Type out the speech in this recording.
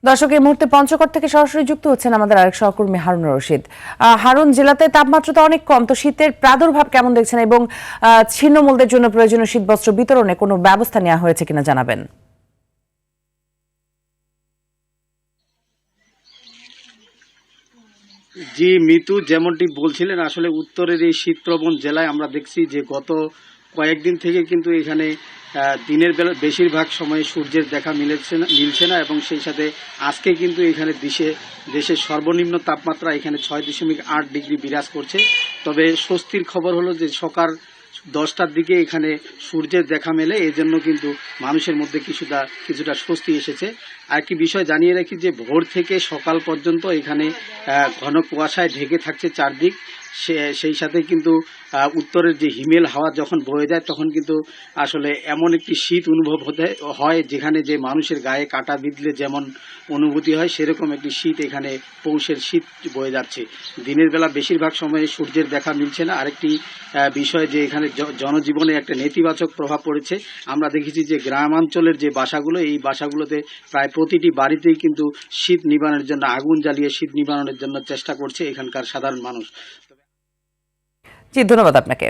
দর্শক, এই মুহূর্তে পঞ্চগড় থেকে সরাসরি যুক্ত হচ্ছেন আমাদের আরেক সহকর্মী হারুন রশিদ। হারুন, জেলাতে তাপমাত্রা তো অনেক কম, তো শীতের প্রাদুর্ভাব কেমন দেখছেন এবং ছিন্নমূলদের জন্য প্রয়োজনীয় শীতবস্ত্র বিতরণে কোনো ব্যবস্থা নেওয়া হয়েছে কিনা জানাবেন। জি মিতু, যেমনটি বলছিলেন, আসলে উত্তরের এই শীতপ্রবণ জেলায় আমরা দেখছি যে গত কয়েকদিন থেকে কিন্তু এখানে দিনের বেলা বেশিরভাগ সময়ে সূর্যের দেখা মিলছে না এবং সেই সাথে আজকে কিন্তু এখানে দেশের সর্বনিম্ন তাপমাত্রা এখানে 6.8 ডিগ্রি বিরাজ করছে। তবে স্বস্তির খবর হলো যে সকাল 10টার দিকে এখানে সূর্যের দেখা মেলে, এই জন্য কিন্তু মানুষের মধ্যে কিছুটা স্বস্তি এসেছে। আর একটি বিষয় জানিয়ে রাখি যে ভোর থেকে সকাল পর্যন্ত এখানে ঘন কুয়াশায় ঢেকে থাকছে চারদিক। সেই সাথে কিন্তু উত্তরের যে হিমেল হাওয়া যখন বয়ে যায় তখন কিন্তু আসলে এমন একটি শীত অনুভব হয় যেখানে যে মানুষের গায়ে কাঁটা বিঁধলে যেমন অনুভূতি হয় সেরকম একটি শীত এখানে পৌষের শীত বয়ে যাচ্ছে। দিনের বেলা বেশিরভাগ সময়ে সূর্যের দেখা মিলছে না। আরেকটি বিষয় যে এখানে জনজীবনে একটা নেতিবাচক প্রভাব পড়েছে। আমরা দেখেছি যে গ্রামাঞ্চলের যে বাসাগুলো, এই বাসাগুলোতে প্রায় প্রতিটি বাড়িতেই কিন্তু শীত নিবারণের জন্য আগুন জ্বালিয়ে শীত নিবারণের জন্য চেষ্টা করছে এখানকার সাধারণ মানুষ। জি, ধন্যবাদ আপনাকে।